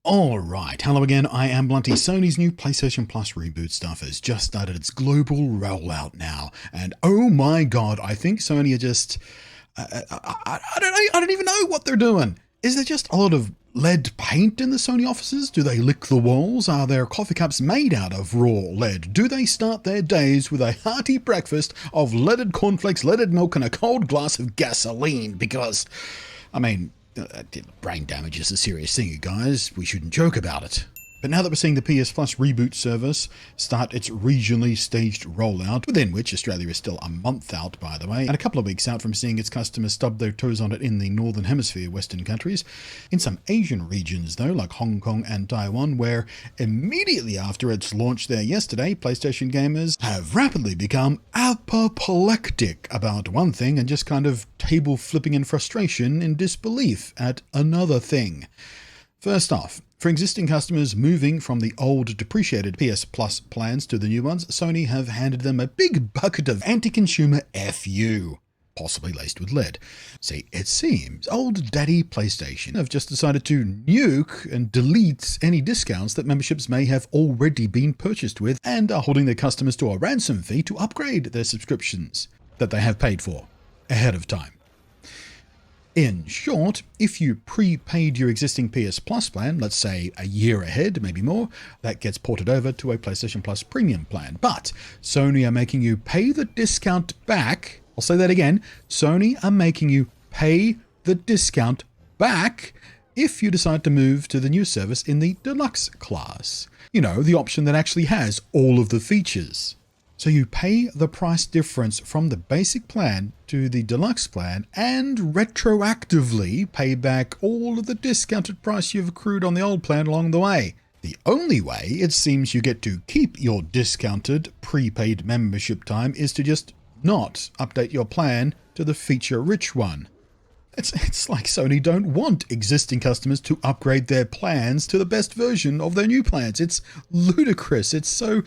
Alright, hello again, I am Blunty. Sony's new PlayStation Plus reboot stuff has just started its global rollout now, and oh my god, I think Sony are just... I don't even know what they're doing. Is there just a lot of lead paint in the Sony offices? Do they lick the walls? Are their coffee cups made out of raw lead? Do they start their days with a hearty breakfast of leaded cornflakes, leaded milk, and a cold glass of gasoline? Because, I mean... brain damage is a serious thing, you guys. We shouldn't joke about it. But now that we're seeing the PS Plus reboot service start its regionally staged rollout, within which Australia is still a month out, by the way, and a couple of weeks out from seeing its customers stub their toes on it in the Northern Hemisphere Western countries, in some Asian regions, though, like Hong Kong and Taiwan, where immediately after its launch there yesterday, PlayStation gamers have rapidly become apoplectic about one thing and just kind of table flipping in frustration and disbelief at another thing. First off, for existing customers moving from the old depreciated PS Plus plans to the new ones, Sony have handed them a big bucket of anti-consumer FU, possibly laced with lead. See, it seems old daddy PlayStation have just decided to nuke and delete any discounts that memberships may have already been purchased with, and are holding their customers to a ransom fee to upgrade their subscriptions that they have paid for ahead of time. In short, if you prepaid your existing PS Plus plan, let's say a year ahead, maybe more, that gets ported over to a PlayStation Plus premium plan. But Sony are making you pay the discount back. I'll say that again. Sony are making you pay the discount back if you decide to move to the new service in the deluxe class. You know, the option that actually has all of the features. So you pay the price difference from the basic plan to the deluxe plan and retroactively pay back all of the discounted price you've accrued on the old plan along the way. The only way it seems you get to keep your discounted prepaid membership time is to just not update your plan to the feature-rich one. It's like Sony don't want existing customers to upgrade their plans to the best version of their new plans. It's ludicrous. It's so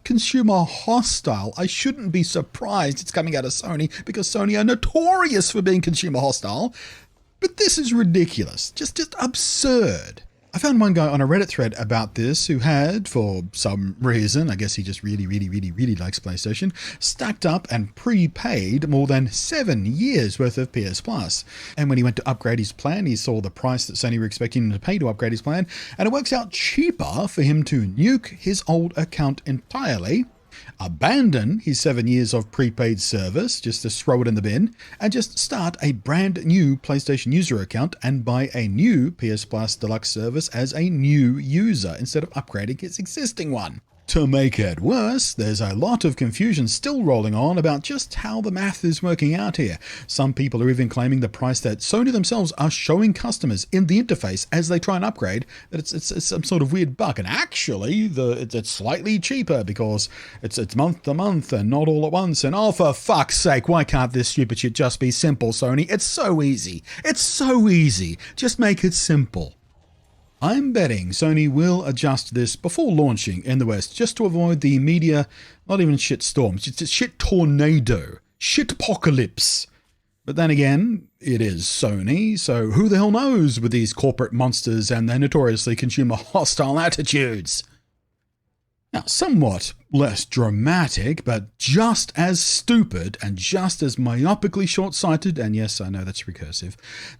consumer hostile. I shouldn't be surprised it's coming out of Sony, because Sony are notorious for being consumer hostile. But this is ridiculous. Just absurd. I found one guy on a Reddit thread about this who had, for some reason, I guess he just really likes PlayStation, stacked up and prepaid more than 7 years worth of PS Plus. And when he went to upgrade his plan, he saw the price that Sony were expecting him to pay to upgrade his plan, and it works out cheaper for him to nuke his old account entirely, abandon his 7 years of prepaid service, just to throw it in the bin, and just start a brand new PlayStation user account and buy a new PS Plus Deluxe service as a new user instead of upgrading his existing one. To make it worse, there's a lot of confusion still rolling on about just how the math is working out here. Some people are even claiming the price that Sony themselves are showing customers in the interface as they try and upgrade, that it's some sort of weird bug. And actually, it's slightly cheaper because it's month to month and not all at once. And oh, for fuck's sake, why can't this stupid shit just be simple, Sony? It's so easy. It's so easy. Just make it simple. I'm betting Sony will adjust this before launching in the West, just to avoid the media, not even shit storms, it's a shit tornado, shit apocalypse. But then again, it is Sony, so who the hell knows with these corporate monsters and their notoriously consumer hostile attitudes. Now, somewhat less dramatic, but just as stupid and just as myopically short-sighted, and yes, I know that's recursive,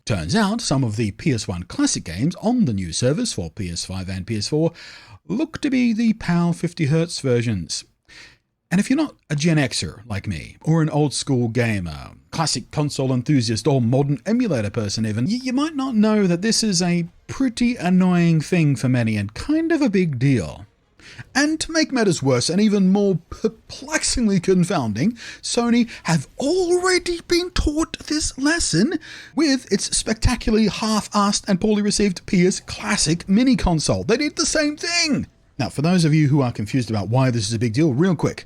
turns out some of the PS1 classic games on the new service for PS5 and PS4 look to be the PAL 50Hz versions. And if you're not a Gen Xer like me, or an old-school gamer, classic console enthusiast, or modern emulator person even, you might not know that this is a pretty annoying thing for many and kind of a big deal. And to make matters worse and even more perplexingly confounding, Sony have already been taught this lesson with its spectacularly half-assed and poorly received PS Classic mini console. They did the same thing! Now, for those of you who are confused about why this is a big deal, real quick.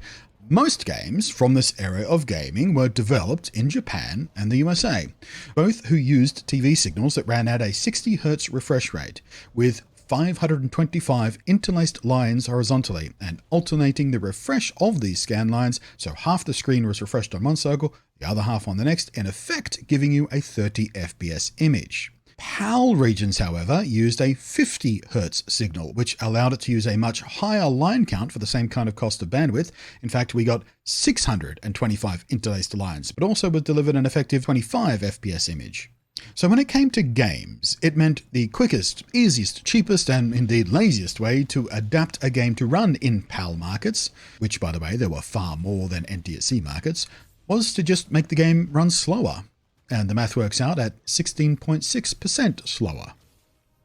Most games from this era of gaming were developed in Japan and the USA, both who used TV signals that ran at a 60Hz refresh rate, with 525 interlaced lines horizontally, and alternating the refresh of these scan lines, so half the screen was refreshed on one cycle, the other half on the next, in effect giving you a 30 FPS image. PAL regions, however, used a 50 Hz signal, which allowed it to use a much higher line count for the same kind of cost of bandwidth. In fact, we got 625 interlaced lines, but also was delivered an effective 25 FPS image. So when it came to games, it meant the quickest, easiest, cheapest, and indeed laziest way to adapt a game to run in PAL markets, which, by the way, there were far more than NTSC markets, was to just make the game run slower. And the math works out at 16.6% slower.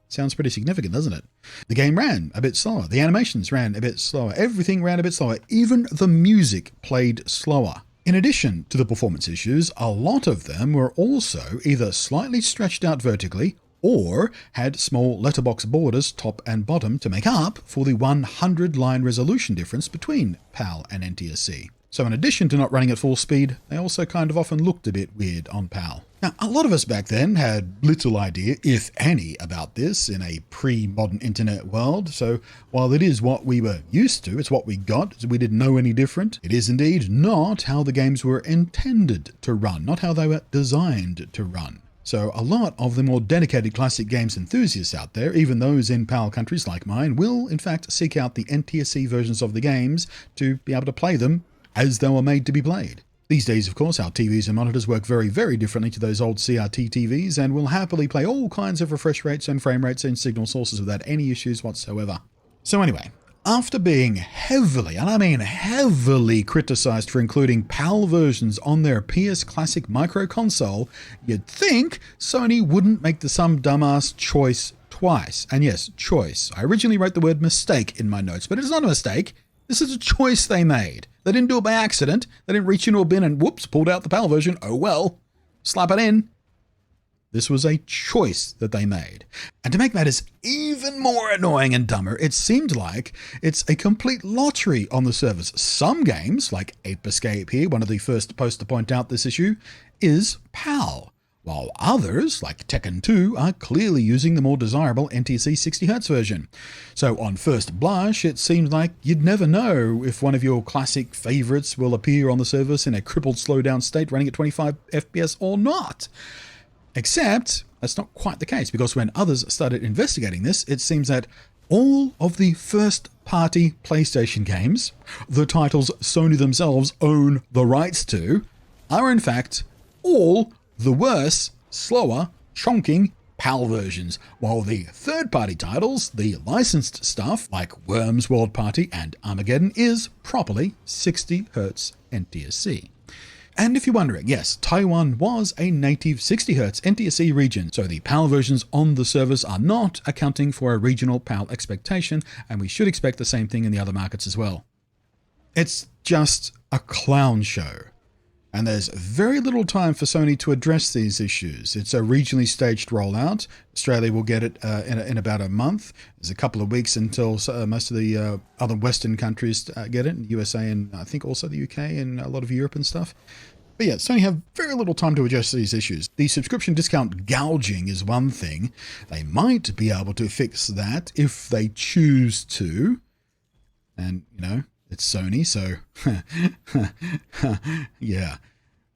Sounds pretty significant, doesn't it? The game ran a bit slower. The animations ran a bit slower. Everything ran a bit slower. Even the music played slower. In addition to the performance issues, a lot of them were also either slightly stretched out vertically or had small letterbox borders top and bottom to make up for the 100-line resolution difference between PAL and NTSC. So in addition to not running at full speed, they also kind of often looked a bit weird on PAL. Now, a lot of us back then had little idea, if any, about this in a pre-modern internet world. So while it is what we were used to, it's what we got, so we didn't know any different, it is indeed not how the games were intended to run, not how they were designed to run. So a lot of the more dedicated classic games enthusiasts out there, even those in PAL countries like mine, will in fact seek out the NTSC versions of the games to be able to play them as they were made to be played. These days, of course, our TVs and monitors work very, very differently to those old CRT TVs and will happily play all kinds of refresh rates and frame rates and signal sources without any issues whatsoever. So anyway, after being heavily, and I mean heavily criticized for including PAL versions on their PS Classic micro console, you'd think Sony wouldn't make the some dumbass choice twice. And yes, choice. I originally wrote the word mistake in my notes, but it is not a mistake. This is a choice they made. They didn't do it by accident. They didn't reach into a bin and whoops, pulled out the PAL version. Oh well, slap it in. This was a choice that they made. And to make matters even more annoying and dumber, it seemed like it's a complete lottery on the service. Some games, like Ape Escape here, one of the first posts to point out this issue, is PAL, while others, like Tekken 2, are clearly using the more desirable NTSC 60Hz version. So on first blush, it seems like you'd never know if one of your classic favorites will appear on the service in a crippled slowdown state running at 25 FPS or not. Except, that's not quite the case, because when others started investigating this, it seems that all of the first-party PlayStation games, the titles Sony themselves own the rights to, are in fact all the worse, slower, chonking PAL versions, while the third-party titles, the licensed stuff like Worms World Party and Armageddon, is properly 60Hz NTSC. And if you're wondering, yes, Taiwan was a native 60Hz NTSC region, so the PAL versions on the service are not accounting for a regional PAL expectation, and we should expect the same thing in the other markets as well. It's just a clown show. And there's very little time for Sony to address these issues. It's a regionally staged rollout. Australia will get it in about a month. There's a couple of weeks until most of the other Western countries get it, USA and I think also the UK and a lot of Europe and stuff. But yeah, Sony have very little time to address these issues. The subscription discount gouging is one thing. They might be able to fix that if they choose to. And, you know, it's Sony, so yeah.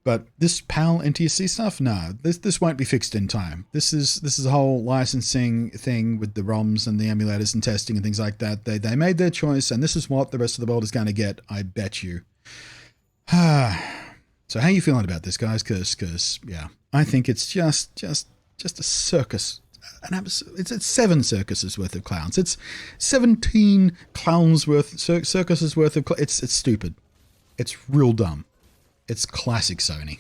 But this PAL NTSC stuff, no, this won't be fixed in time. This is a whole licensing thing with the ROMs and the emulators and testing and things like that. They made their choice, and this is what the rest of the world is going to get, I bet you. So how are you feeling about this, guys? Because yeah, I think it's just a circus. It's 7 circuses worth of clowns. It's 17 clowns worth, circuses worth of. It's stupid. It's real dumb. It's classic Sony.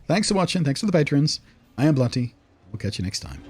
Thanks for watching. Thanks for the patrons. I am Blunty. We'll catch you next time.